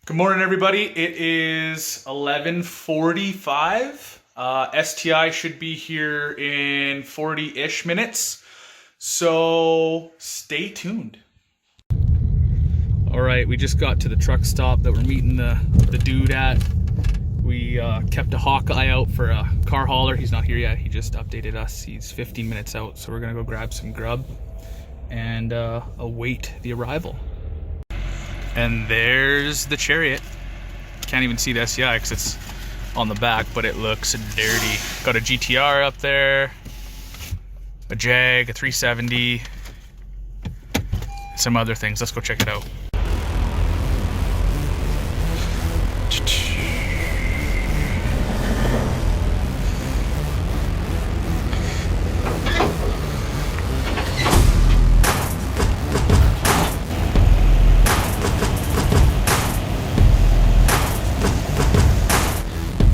Good morning, everybody. It is 11:45. STI should be here in 40-ish minutes, so stay tuned. All right, we just got to the truck stop that we're meeting the dude at. We kept a Hawkeye out for a car hauler. He's not here yet. He just updated us. He's 15 minutes out, so we're gonna go grab some grub and await the arrival. And there's the Chariot. Can't even see the STI because it's on the back, but it looks dirty. Got a GTR up there, a Jag, a 370, some other things. Let's go check it out.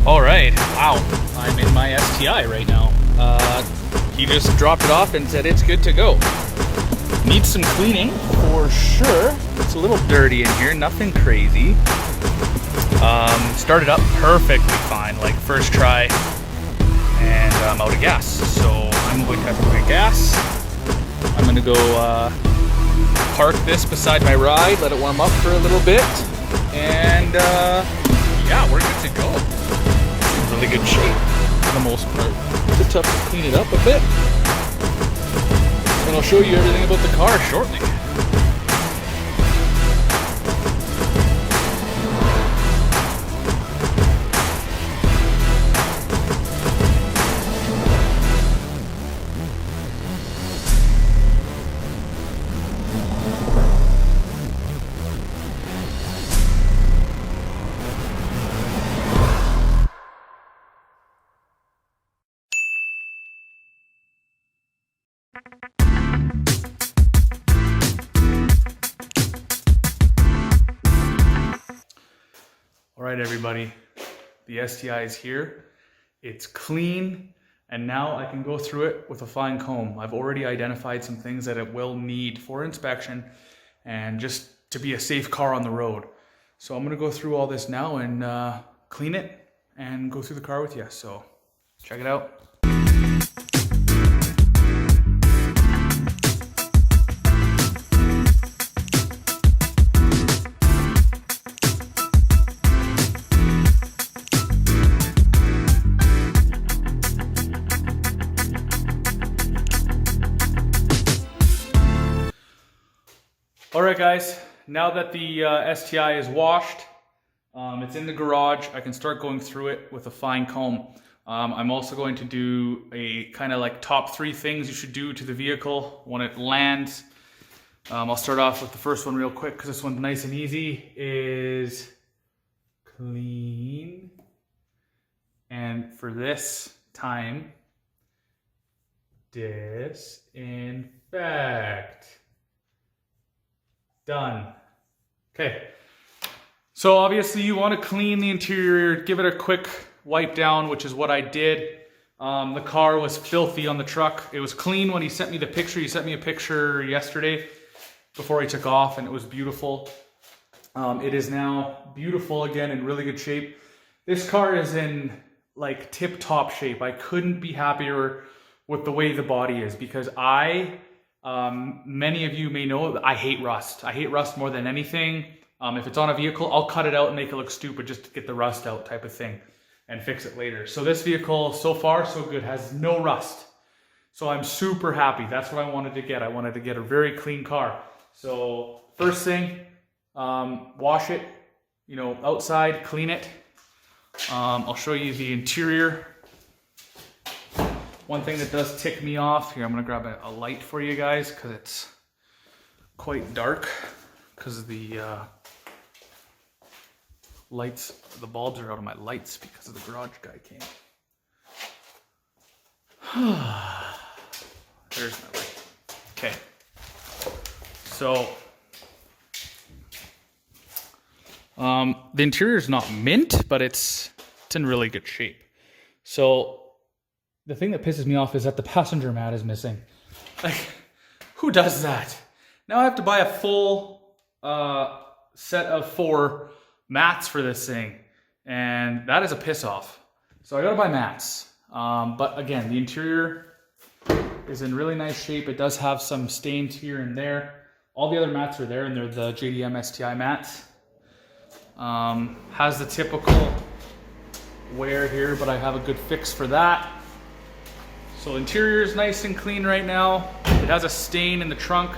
All right, wow, I'm in my STI right now. He just dropped it off and said it's good to go. Needs some cleaning for sure. It's a little dirty in here, nothing crazy. Started up perfectly fine, like first try, and I'm out of gas. So I'm going to have to go get gas. I'm gonna go park this beside my ride, let it warm up for a little bit, and yeah, we're good to go. Really good shape for the most part. It's tough to clean it up a bit, and I'll show you everything about the car shortly. All right, everybody, the STI is here. It's clean, and now I can go through it with a fine comb. I've already identified some things that it will need for inspection and just to be a safe car on the road. So I'm gonna go through all this now and clean it and go through the car with you. So check it out. All right, guys, now that the STI is washed, it's in the garage, I can start going through it with a fine comb. I'm also going to do a kind of like top 3 things you should do to the vehicle when it lands. I'll start off with the first one real quick because this one's nice and easy, is clean. And for this time, disinfect. Done. Okay. So obviously you want to clean the interior, give it a quick wipe down, which is what I did. The car was filthy on the truck. It was clean when he sent me the picture. He sent me a picture yesterday before he took off, and it was beautiful. It is now beautiful again, in really good shape. This car is in like tip-top shape. I couldn't be happier with the way the body is, because many of you may know that I hate rust. I hate rust more than anything. If it's on a vehicle, I'll cut it out and make it look stupid just to get the rust out type of thing and fix it later. So this vehicle, so far so good, has no rust. So I'm super happy. That's what I wanted to get. I wanted to get a very clean car. So first thing, wash it, outside, clean it. I'll show you the interior. One thing that does tick me off, here I'm gonna grab a light for you guys because it's quite dark because of the lights, the bulbs are out of my lights because of the garage guy came. There's my light. Okay, so the interior is not mint, but it's in really good shape. So the thing that pisses me off is that the passenger mat is missing. Like, who does that? Now I have to buy a full set of 4 mats for this thing, and that is a piss off. So I gotta buy mats. But again, the interior is in really nice shape. It does have some stains here and there. All the other mats are there, and they're the JDM STI mats. Has the typical wear here, but I have a good fix for that. So interior is nice and clean right now. It has a stain in the trunk,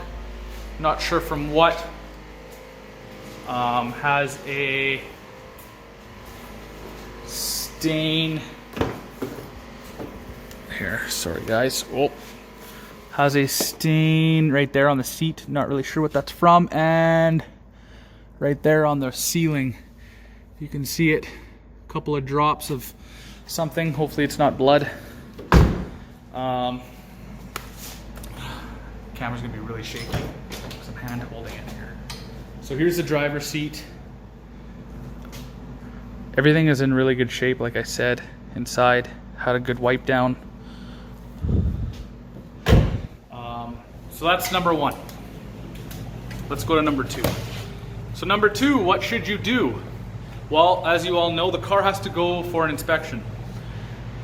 not sure from what. Has a stain here, sorry guys. Oh, has a stain right there on the seat, not really sure what that's from, and right there on the ceiling you can see it, a couple of drops of something. Hopefully it's not blood. Camera's gonna be really shaky because I'm hand holding it here. So here's the driver's seat. Everything is in really good shape, like I said. Inside had a good wipe down. So that's number one. Let's go to number two. So number two, what should you do? Well, as you all know, the car has to go for an inspection.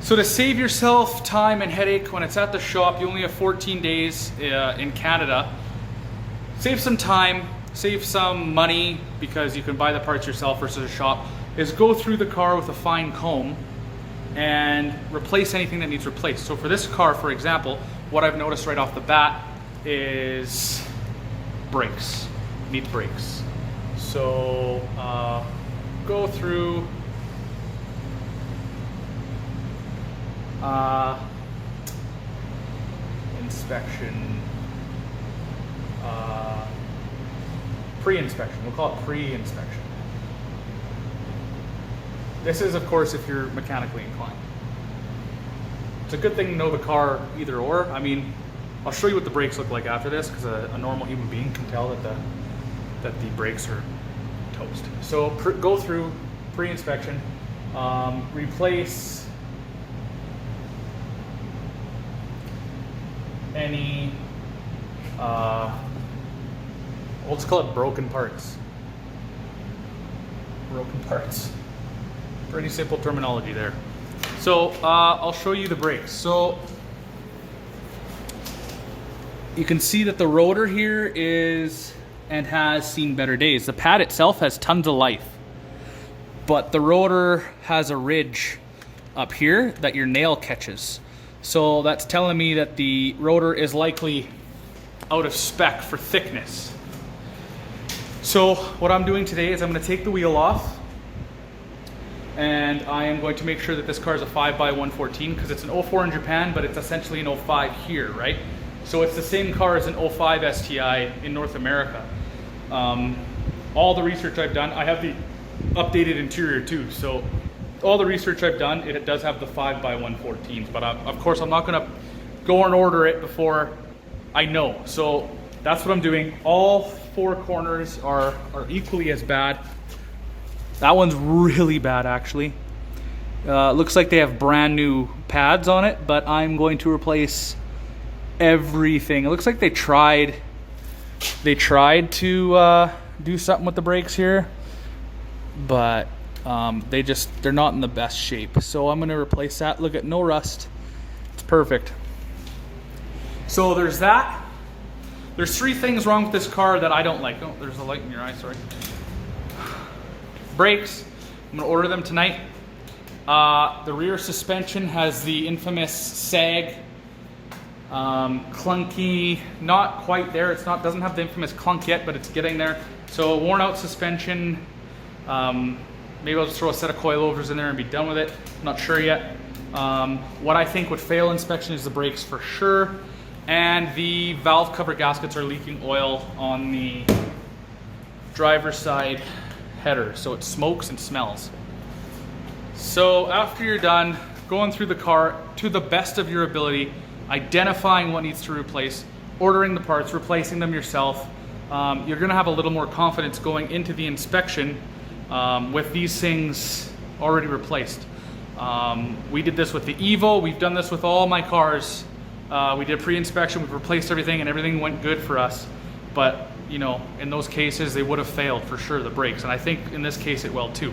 So to save yourself time and headache when it's at the shop, you only have 14 days in Canada. Save some time, save some money, because you can buy the parts yourself versus a shop, is go through the car with a fine comb and replace anything that needs replaced. So for this car, for example, what I've noticed right off the bat is brakes, need brakes. So go through inspection, pre-inspection, we'll call it pre-inspection. This is, of course, if you're mechanically inclined. It's a good thing to know the car either or. I mean, I'll show you what the brakes look like after this, because a normal human being can tell that the brakes are toast. So go through pre-inspection, replace any, we'll just call it broken parts. Broken parts. Pretty simple terminology there. So I'll show you the brakes. So you can see that the rotor here is and has seen better days. The pad itself has tons of life, but the rotor has a ridge up here that your nail catches. So that's telling me that the rotor is likely out of spec for thickness. So what I'm doing today is I'm going to take the wheel off, and I am going to make sure that this car is a 5x114, because it's an 04 in Japan, but it's essentially an 05 here, right? So it's the same car as an 05 STI in North America. All the research I've done, I have the updated interior too, so all the research I've done, it does have the 5x114s, but of course I'm not gonna go and order it before I know. So that's what I'm doing. All four corners are equally as bad. That one's really bad, actually. Looks like they have brand new pads on it, but I'm going to replace everything. It looks like they tried to do something with the brakes here, but they're not in the best shape. So I'm going to replace that. Look at no rust. It's perfect. So there's that. There's three things wrong with this car that I don't like. Oh, there's a light in your eye, sorry. Brakes, I'm gonna order them tonight. The rear suspension has the infamous sag, clunky, not quite there. Doesn't have the infamous clunk yet, but it's getting there. So worn out suspension. Maybe I'll just throw a set of coilovers in there and be done with it. I'm not sure yet. What I think would fail inspection is the brakes for sure. And the valve cover gaskets are leaking oil on the driver's side header, so it smokes and smells. So after you're done going through the car to the best of your ability, identifying what needs to replace, ordering the parts, replacing them yourself, you're gonna have a little more confidence going into the inspection with these things already replaced. We did this with the Evo, we've done this with all my cars. We did pre-inspection, we've replaced everything, and everything went good for us. But you know, in those cases, they would have failed for sure, the brakes. And I think in this case it will too.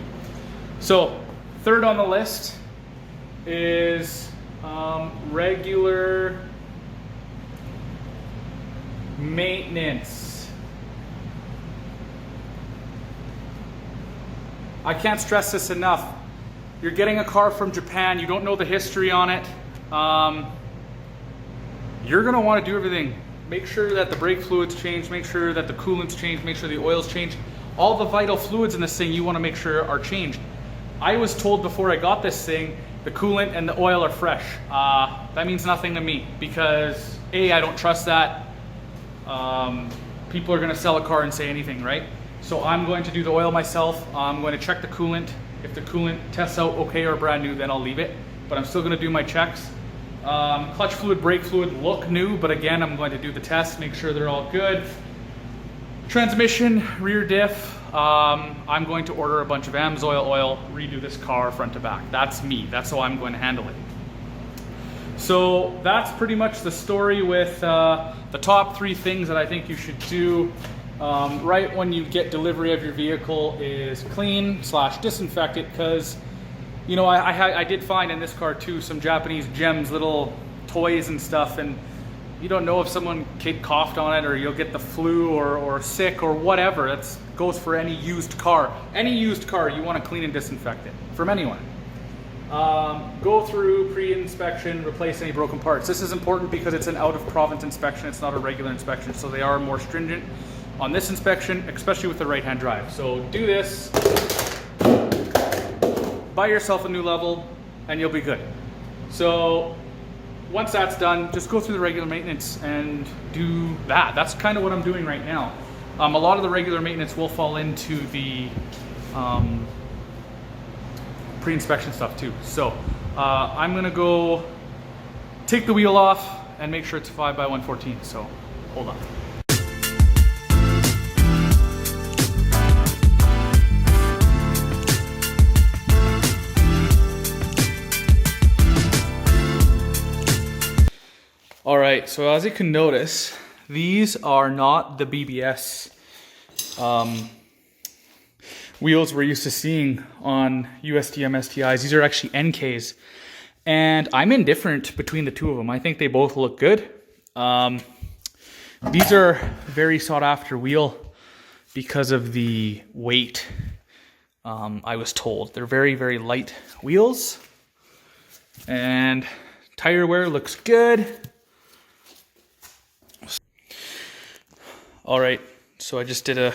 So third on the list is regular maintenance. I can't stress this enough. You're getting a car from Japan, you don't know the history on it. You're gonna wanna do everything. Make sure that the brake fluid's changed, make sure that the coolant's changed, make sure the oil's changed. All the vital fluids in this thing you wanna make sure are changed. I was told before I got this thing, the coolant and the oil are fresh. That means nothing to me because A, I don't trust that. People are gonna sell a car and say anything, right? So I'm going to do the oil myself. I'm going to check the coolant. If the coolant tests out okay or brand new, then I'll leave it. But I'm still gonna do my checks. Clutch fluid, brake fluid look new, but again, I'm going to do the test, make sure they're all good. Transmission, rear diff, I'm going to order a bunch of AMSOIL oil, redo this car front to back. That's me, that's how I'm going to handle it. So that's pretty much the story with the top 3 things that I think you should do right when you get delivery of your vehicle is clean / disinfect it, because you know, I did find in this car too some Japanese gems, little toys and stuff, and you don't know if kid coughed on it or you'll get the flu or sick or whatever. That goes for any used car. Any used car, you want to clean and disinfect it from anyone. Go through pre-inspection, replace any broken parts. This is important because it's an out-of-province inspection. It's not a regular inspection, so they are more stringent on this inspection, especially with the right-hand drive. So do this. Buy yourself a new level and you'll be good. So once that's done, just go through the regular maintenance and do that. That's kind of what I'm doing right now. A lot of the regular maintenance will fall into the pre-inspection stuff too. So I'm gonna go take the wheel off and make sure it's 5x114. So hold on. All right, so as you can notice, these are not the BBS wheels we're used to seeing on USDM STIs. These are actually NKs, and I'm indifferent between the two of them. I think they both look good. These are very sought after wheel because of the weight, I was told. They're very, very light wheels, and tire wear looks good. All right, so I just did a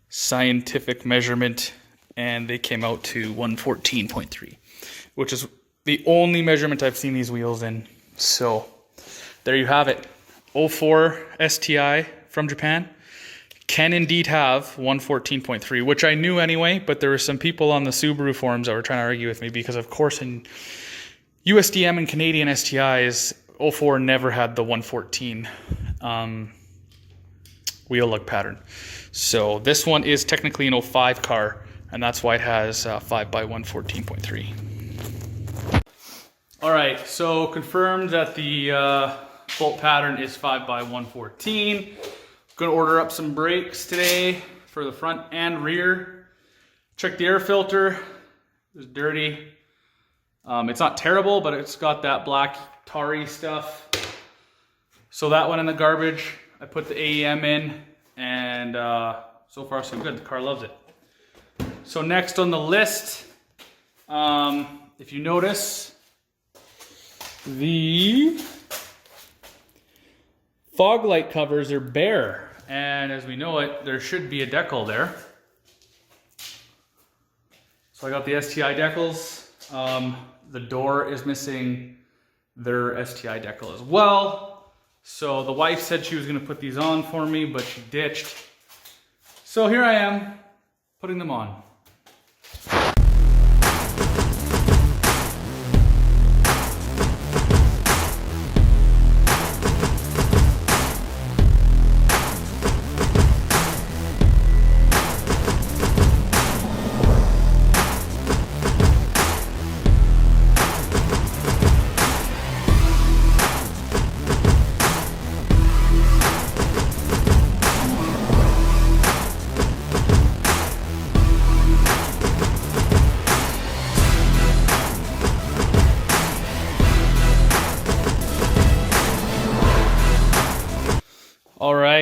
scientific measurement and they came out to 114.3, which is the only measurement I've seen these wheels in. So there you have it. 04 STI from Japan can indeed have 114.3, which I knew anyway, but there were some people on the Subaru forums that were trying to argue with me because of course in USDM and Canadian STIs, 04 never had the 114 wheel lug pattern. So this one is technically an 05 car, and that's why it has 5x114.3. All right, so confirmed that the bolt pattern is 5x114. Gonna order up some brakes today for the front and rear. Check the air filter. It's dirty. It's not terrible, but it's got that black tarry stuff. So that went in the garbage. I put the AEM in, and so far so good. The car loves it. So next on the list, if you notice, the fog light covers are bare, and as we know it, there should be a decal there. So I got the STI decals. The door is missing their STI decal as well. So the wife said she was gonna put these on for me, but she ditched. So here I am, putting them on.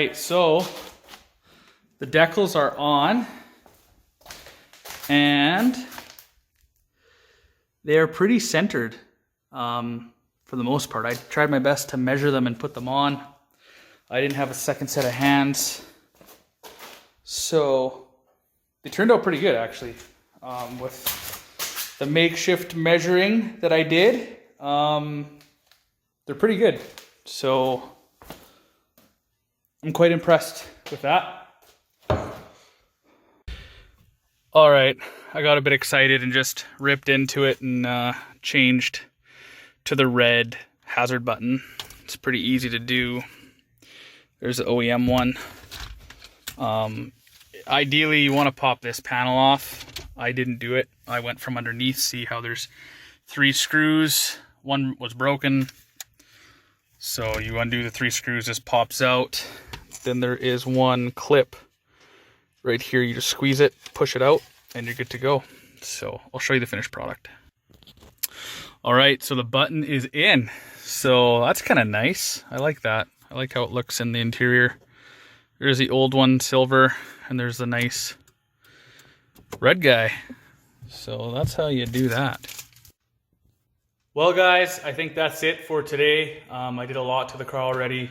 right, so the decals are on, and they are pretty centered for the most part. I tried my best to measure them and put them on. I didn't have a second set of hands, so they turned out pretty good actually. With the makeshift measuring that I did, they're pretty good. So I'm quite impressed with that. All right, I got a bit excited and just ripped into it and changed to the red hazard button. It's pretty easy to do. There's the OEM one. Ideally, you want to pop this panel off. I didn't do it. I went from underneath. See how there's 3 screws. One was broken. So you undo the 3 screws, this pops out. Then there is one clip right here. You just squeeze it, push it out, and you're good to go. So I'll show you the finished product. All right, so the button is in. So that's kind of nice. I like that. I like how it looks in the interior. There's the old one, silver, and there's the nice red guy. So that's how you do that. Well guys, I think that's it for today. I did a lot to the car already.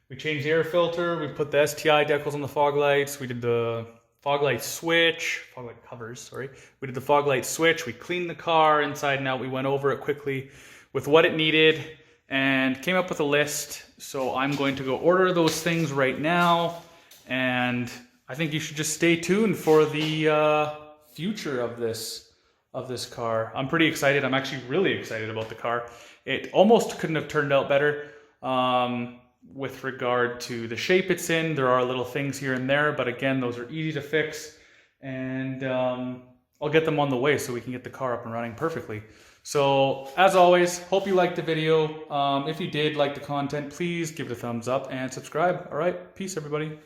We changed the air filter, we put the STI decals on the fog lights, we did the fog light switch, fog light covers, sorry. We did the fog light switch, we cleaned the car inside and out, we went over it quickly with what it needed and came up with a list. So I'm going to go order those things right now, and I think you should just stay tuned for the future of this car. I'm pretty excited. I'm actually really excited about the car. It almost couldn't have turned out better. With regard to the shape it's in, there are little things here and there, but again, those are easy to fix, and I'll get them on the way so we can get the car up and running perfectly. So as always, hope you liked the video. If you did like the content, please give it a thumbs up and subscribe. All right, peace everybody.